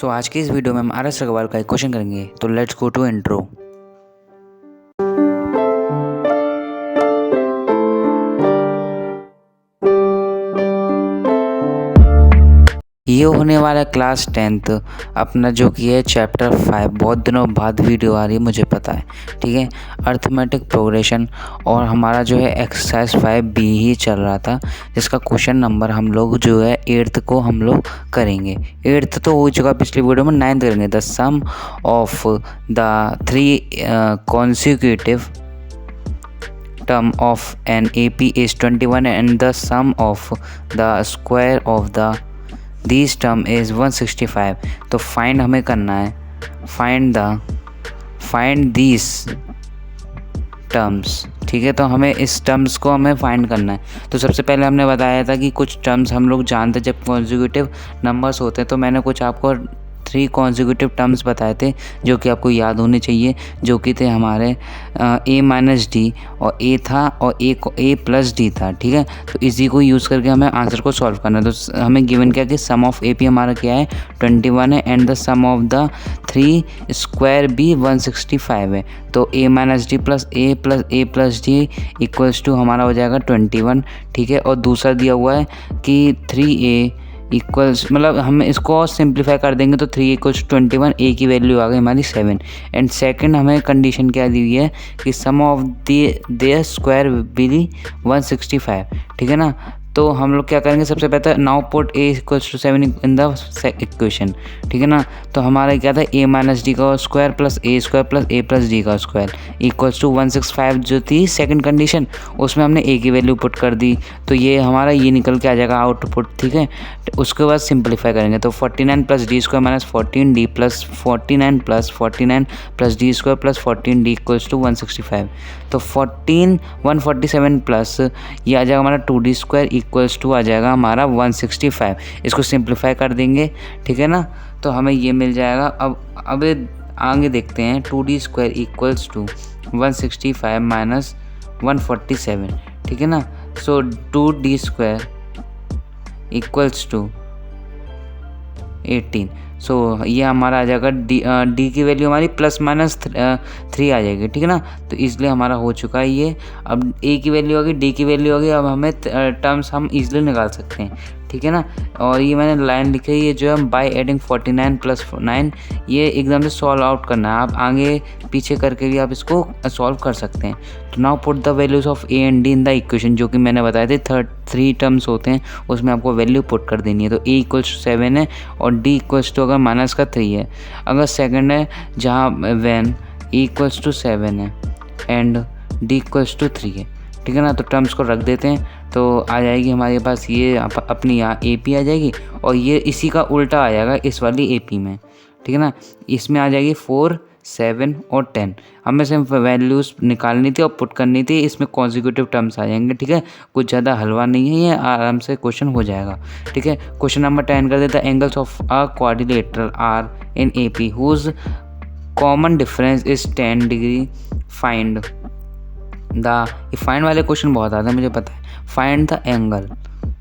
तो आज की इस वीडियो में हम आर.एस. अग्रवाल का एक क्वेश्चन करेंगे। तो लेट्स गो टू इंट्रो। ये होने वाला है क्लास 10th अपना जो कि है चैप्टर 5। बहुत दिनों बाद वीडियो आ रही है, मुझे पता है, ठीक है। अर्थमेटिक प्रोग्रेशन और हमारा जो है एक्सरसाइज 5B ही चल रहा था, जिसका क्वेश्चन नंबर हम लोग जो है 8th को हम लोग करेंगे। 8th तो हो चुका पिछली वीडियो में, 9th करेंगे। The sum of the 3 consecutive term of an AP is 21 and the sum of the square of these term is 165। तो फाइंड हमें करना है, फाइंड these टर्म्स, ठीक है। तो हमें इस टर्म्स को हमें फाइंड करना है। तो सबसे पहले हमने बताया था कि कुछ टर्म्स हम लोग जानते हैं जब कॉन्जिक्यूटिव नंबर्स होते हैं। तो मैंने कुछ आपको 3 कॉन्जिक्यूटिव टर्म्स बताए थे जो कि आपको याद होने चाहिए, जो कि थे हमारे a-d और a था और a+d था, ठीक है। तो इसी को यूज़ करके हमें आंसर को सॉल्व करना है। तो हमें गिवन क्या कि सम ऑफ AP हमारा क्या है 21 है and the sum of the 3 square भी 165 है। तो a-d plus a+d equals to हमारा हो जाएगा 21, ठीक है। और दूसरा दिया हुआ है कि 3a इक्वल्स, मतलब हम इसको और सिंप्लीफाई कर देंगे तो 3 इक्वल्स 21, a की वैल्यू आ गई हमारी 7। एंड सेकंड हमें कंडीशन क्या दी हुई है कि सम ऑफ देयर स्क्वायर विल 165, ठीक है ना। तो हम लोग क्या करेंगे, सबसे पहले now put a equals to 7 in the equation, ठीक है ना। तो हमारा क्या था a-d का square plus a² plus a+d का स्क्वायर इक्वल्स टू 165 जो थी सेकंड कंडीशन, उसमें हमने a की वैल्यू पुट कर दी। तो ये हमारा ये निकल के आ जाएगा आउटपुट, ठीक है। उसके बाद सिंपलीफाई करेंगे तो 49 plus d² minus 14d plus 49 plus 49 plus d² plus 14d equals to 165। तो 147 प्लस ये आ जाएगा हमारा 2d² इक्वल्स टू आ जाएगा हमारा 165। इसको सिंप्लीफाई कर देंगे, ठीक है ना। तो हमें ये मिल जाएगा। अब आगे देखते हैं 2d² इक्वल्स टू 165 माइनस 147, ठीक है ना। सो 2d² इक्वल्स टू 18। सो ये हमारा आ जाएगा डी की वैल्यू हमारी प्लस माइनस 3 आ जाएगी, ठीक है ना। तो इसलिए हमारा हो चुका है ये। अब ए की वैल्यू होगी, डी की वैल्यू होगी, अब हमें टर्म्स हम इजीली निकाल सकते हैं, ठीक है ना। और ये मैंने लाइन लिखी है, ये जो है बाय एडिंग 49 प्लस 9, ये एकदम से सॉल्व आउट करना है। आप आगे पीछे करके भी आप इसको सॉल्व कर सकते हैं। तो now put the values of A and D in the equation, जो कि मैंने बताया थे 3 टर्म्स होते हैं, उसमें आपको वैल्यू पुट कर देनी है। तो ए इक्वल्स टू 7 है और डी इक्वल्स टू अगर माइनस का 3 है, अगर सेकंड है जहाँ वैन ए इक्वल्स टू 7 है एंड डी इक्वल्स टू 3 है, ठीक है ना। तो टर्म्स को रख देते हैं तो आ जाएगी हमारे पास ये अपनी यहाँ AP आ जाएगी और ये इसी का उल्टा आ जाएगा इस वाली AP में, ठीक है ना। इसमें आ जाएगी 4, 7 और 10। हमें सिर्फ वैल्यूज़ निकालनी थी और पुट करनी थी, इसमें कॉन्जिक्यूटिव टर्म्स आ जाएंगे, ठीक है। कुछ ज़्यादा हलवा नहीं है, ये आराम से क्वेश्चन हो जाएगा, ठीक है। क्वेश्चन नंबर 10 कर देता है angles of a quadrilateral are in AP whose common difference is 10 degree find ये फाइंड वाले क्वेश्चन बहुत आते हैं, मुझे पता है। फाइंड द एंगल,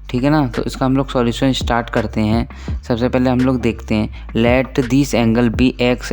ठीक है ना। तो इसका हम लोग सॉल्यूशन स्टार्ट करते हैं। सबसे पहले हम लोग देखते हैं let this angle be x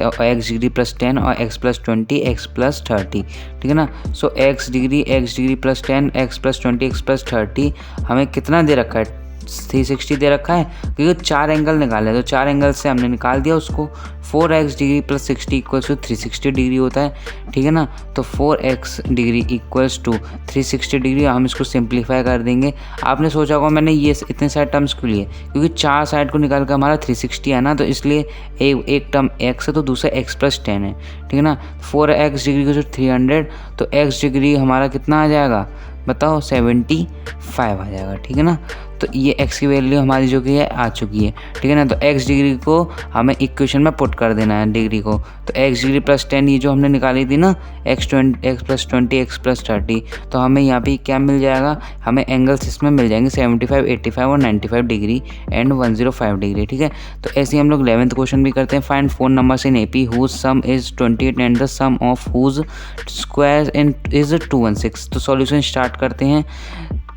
degree plus 10 और x प्लस 20 x प्लस 30, ठीक है ना। सो x degree plus 10 x plus 20 x plus 30 हमें कितना दे रखा है 360 दे रखा है, क्योंकि 4 एंगल निकाले तो 4 एंगल से हमने निकाल दिया उसको। 4x degree plus 60 equals to 360 degree होता है, ठीक है ना। तो 4x degree equals to 360 degree, हम इसको सिंप्लीफाई कर देंगे। आपने सोचा होगा मैंने ये इतने सारे टर्म्स क्यों लिए, क्योंकि 4 साइड को निकाल कर हमारा 360 है ना, तो इसलिए एक टर्म x है तो दूसरा x प्लस 10 है, ठीक है ना। 4x डिग्री को 300, तो x डिग्री हमारा कितना आ जाएगा बताओ 75 आ जाएगा, ठीक है ना। तो ये x की वैल्यू हमारी जो कि है आ चुकी है, ठीक है ना। तो x डिग्री को हमें इक्वेशन में पुट कर देना है डिग्री को। तो x डिग्री प्लस 10 ये जो हमने निकाली थी ना x प्लस 20 x प्लस 30, तो हमें यहाँ पे क्या मिल जाएगा, हमें एंगल्स इसमें मिल जाएंगे 75, 85 और 95 डिग्री एंड 105 डिग्री, ठीक है। तो ऐसे ही हम लोग 11th क्वेश्चन भी करते हैं। Find 4 numbers in AP whose sum is 28 and the sum of whose square is 216। तो सॉल्यूशन स्टार्ट करते हैं।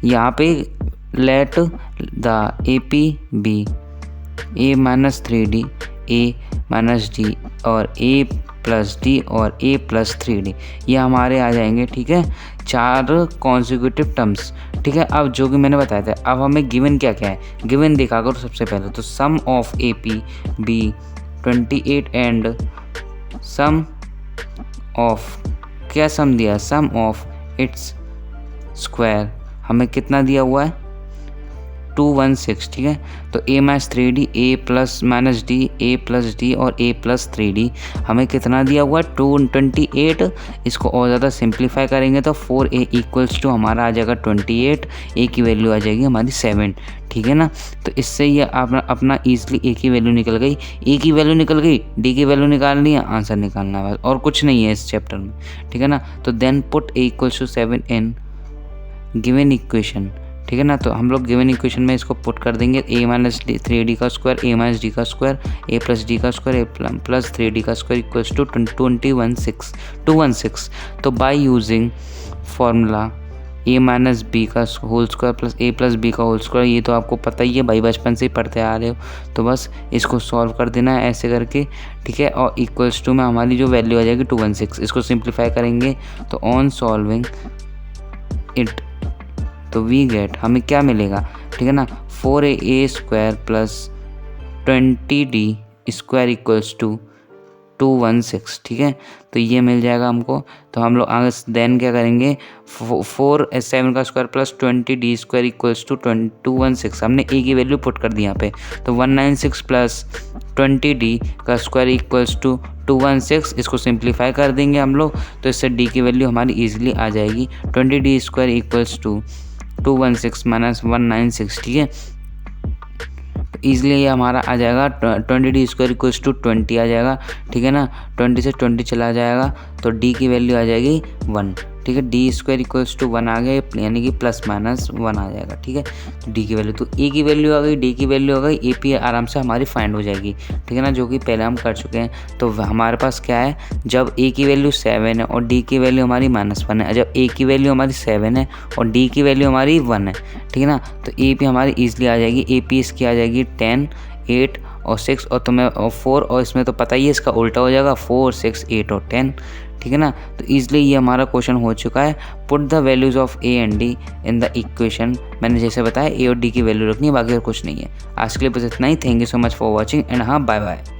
यहाँ पे let the AP be a minus 3d a minus d और ए प्लस डी और ए प्लस 3d, ये हमारे आ जाएंगे। ठीक है, 4 कॉन्जिक्यूटिव टर्म्स। ठीक है, अब जो कि मैंने बताया था, अब हमें गिवन क्या क्या है, गिवन देखा करो सबसे पहले। तो सम of A P B 28 and some of, क्या सम दिया, सम ऑफ इट्स स्क्वायर हमें कितना दिया हुआ है, 216। ठीक है, तो a minus 3d, a plus minus D, a plus D और a प्लस 3d हमें कितना दिया हुआ है, 228। इसको और ज़्यादा सिंप्लीफाई करेंगे तो 4a इक्वल्स टू हमारा आ जाएगा 28, a की वैल्यू आ जाएगी हमारी 7। ठीक है ना, तो इससे ये अपना ईजिली a की वैल्यू निकल गई, a की वैल्यू निकल गई, d की वैल्यू निकालनी है, आंसर निकालना है, और कुछ नहीं है इस चैप्टर में। ठीक है ना, तो then put a equals to 7 in given equation. ठीक है ना, तो हम लोग गिवन इक्वेशन में इसको पुट कर देंगे, a माइनस 3d का स्क्वायर, a माइनस डी का स्क्वायर, a प्लस डी का स्क्वायर, a प्लस 3d का स्क्वायर इक्वल्स टू 216। तो by using formula a minus B का whole square plus a plus B का whole square, ये तो आपको पता ही है भाई, बचपन से ही पढ़ते आ रहे हो, तो बस इसको सॉल्व कर देना है ऐसे करके। ठीक है, और इक्वल्स टू में हमारी जो वैल्यू आ जाएगी 216, इसको सिंप्लीफाई करेंगे तो ऑन सॉल्विंग इट तो वी गेट, हमें क्या मिलेगा, ठीक है ना, 4a square plus 20d square equals to 216। ठीक है, तो ये मिल जाएगा हमको। तो हम लोग आगे देन क्या करेंगे, 7 का square plus 20d square equals to 216, हमने a की वैल्यू पुट कर दी यहाँ पे, तो 196 प्लस 20d का स्क्वायर इक्वल्स टू 216, इसको सिंप्लीफाई कर देंगे हम लोग, तो इससे d की वैल्यू हमारी ईजिली आ जाएगी 20d square equals to 216 minus 196। ठीक है, तो ईजिली ये हमारा आ जाएगा 20d स्क्वायर इक्वल्स टू 20 आ जाएगा। ठीक है ना, 20 से 20 चला जाएगा तो d की वैल्यू आ जाएगी 1। ठीक है, डी स्क्वायर इक्वल्स टू 1 आ गया, यानी कि प्लस माइनस 1 आ जाएगा। ठीक है, तो डी की वैल्यू, तो ए की वैल्यू आ गई, डी की वैल्यू आ गई, ए पी आराम से हमारी फाइंड हो जाएगी। ठीक है ना, जो कि पहले हम कर चुके हैं। तो हमारे पास क्या है, जब ए की वैल्यू 7 है और डी की वैल्यू हमारी -1 है, जब ए की वैल्यू हमारी 7 है और डी की वैल्यू हमारी 1 है, ठीक है ना, तो ए पी हमारी ईजिली आ जाएगी, ए पी इसकी आ जाएगी 10, 8 और 6 और तुम्हें 4, और इसमें तो पता ही है इसका उल्टा हो जाएगा 4, 6, 8 और 10। ठीक है ना, तो ईजिली ये हमारा क्वेश्चन हो चुका है। Put the values of A and D in the equation, मैंने जैसे बताया ए और डी की वैल्यू रखनी है, बाकी और कुछ नहीं है। आज के लिए बस इतना ही। Thank you so much for watching and हाँ, बाय बाय।